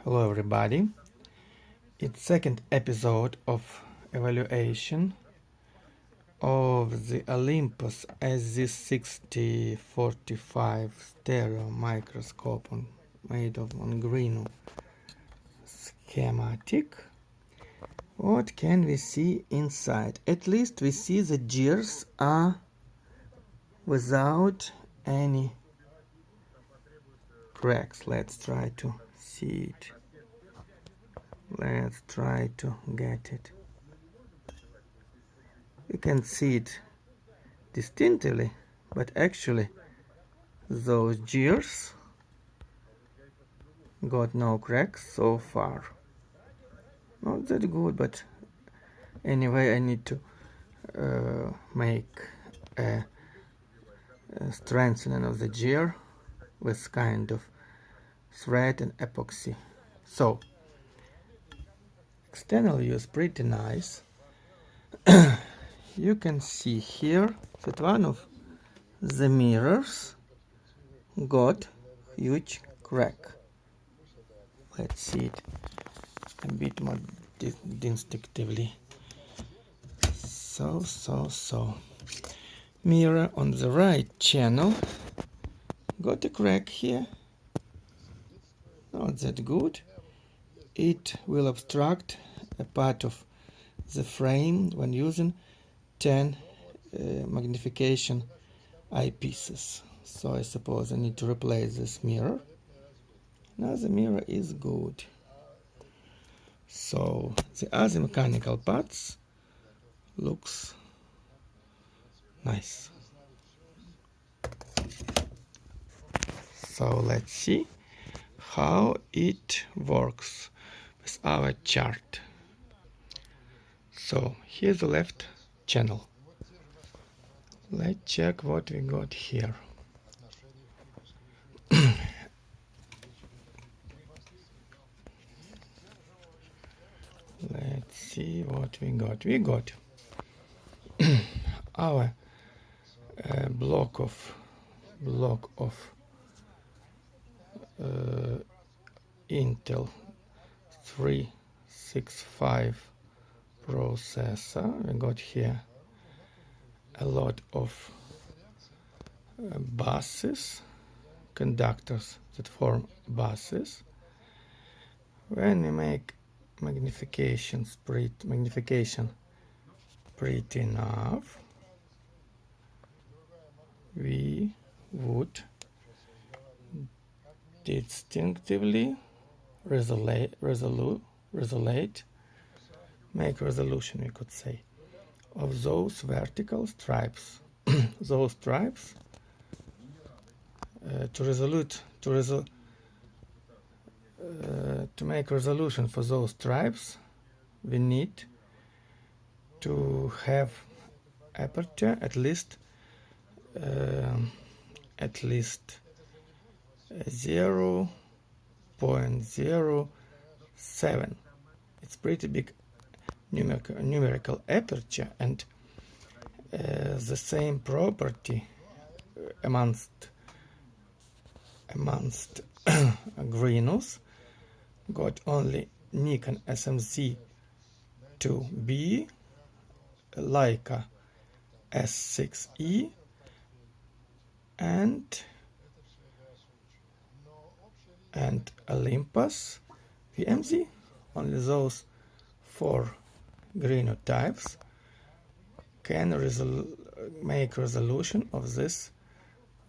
Hello everybody, it's second episode of evaluation of the Olympus sz6045 stereo microscope made of green schematic. What can we see inside? At least we see the gears are without any cracks. Let's try to see it. Let's try to get it. You can see it distinctly, but actually those gears got no cracks so far. Not that good, but anyway I need to make a strengthening of the gear with kind of thread and epoxy. So external view is pretty nice. You can see here that one of the mirrors got huge crack. Let's see it a bit more distinctively. So. Mirror on the right channel got a crack here. Not that good. It will obstruct a part of the frame when using 10 magnification eyepieces. So I suppose I need to replace this mirror. Now the mirror is good. So the other mechanical parts looks nice. So let's see how it works with our chart. So here's the left channel. Let's check what we got here. Let's see what we got. We got our block of Intel 365 processor. We got here a lot of buses, conductors that form buses. When we make magnification pretty enough, we would distinctively make resolution, we could say, of those vertical stripes. Those stripes to make resolution for those stripes, we need to have aperture at least 0.07. It's pretty big numerical aperture, and the same property amongst Greenus got only Nikon SMZ 2B, Leica S6E, and Olympus VMZ. Only those 4 Greeno types can make resolution of this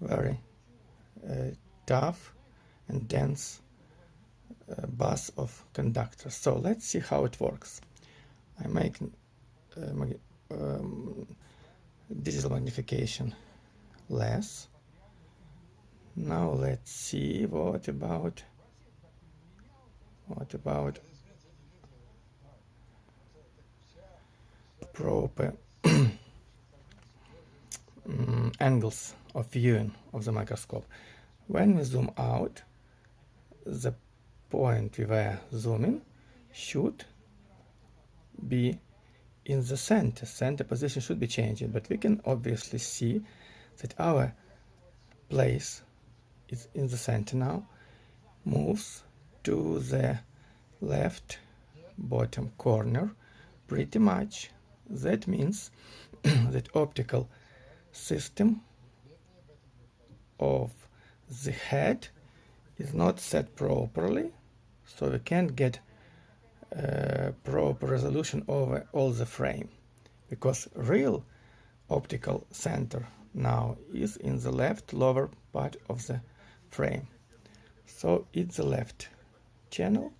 very tough and dense bus of conductors. So let's see how it works. I'm making digital magnification less. Now let's see what about proper angles of viewing of the microscope. When we zoom out, the point we were zooming should be in the center. Center position should be changing, but we can obviously see that our place is in the center now, moves to the left bottom corner pretty much. That means that optical system of the head is not set properly, so we can't get proper resolution over all the frame, because real optical center now is in the left lower part of the frame. So it's the left channel.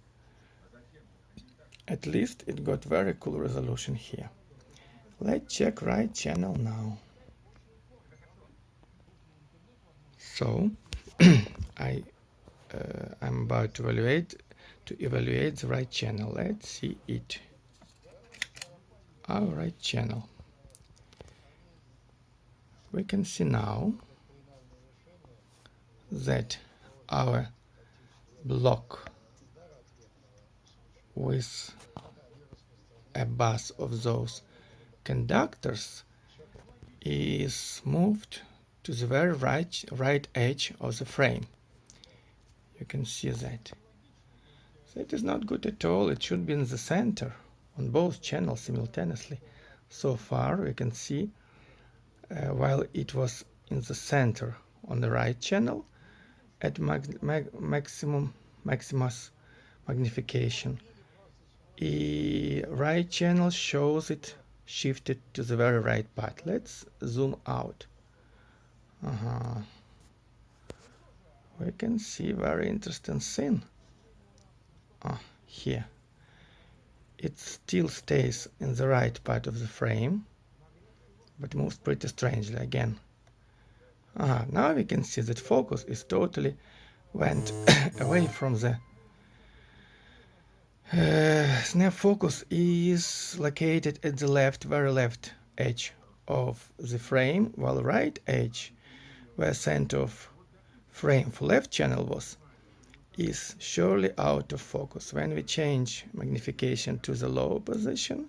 At least it got very cool resolution here. Let's check right channel now. So I'm about to evaluate the right channel. Let's see it. Our right channel. We can see now that our block with a bus of those conductors is moved to the very right edge of the frame. You can see that. That is not good at all. It should be in the center on both channels simultaneously. So far we can see while it was in the center on the right channel at maximus magnification, right channel shows it shifted to the very right part. Let's zoom out. We can see very interesting thing. Here it still stays in the right part of the frame, but moves pretty strangely again. Now we can see that focus is totally went away from the snap. Focus is located at the very left edge of the frame, while right edge, where center of frame for left channel was, is surely out of focus. When we change magnification to the lowest position,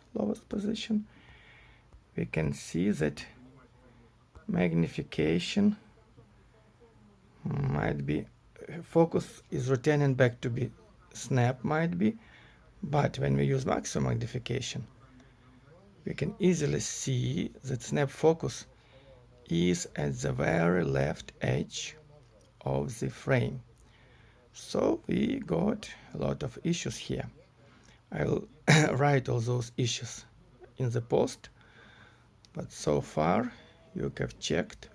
we can see that magnification might be, focus is returning back to be snap, might be, but when we use maximum magnification, we can easily see that snap focus is at the very left edge of the frame. So we got a lot of issues here. I'll write all those issues in the post, but so far we have checked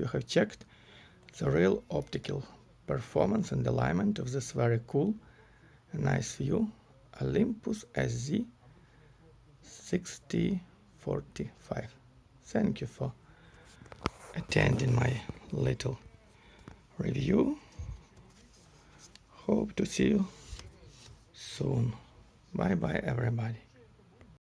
the real optical performance and alignment of this very cool and nice view Olympus sz6045. Thank you for attending my little review. Hope to see you soon. Bye bye everybody.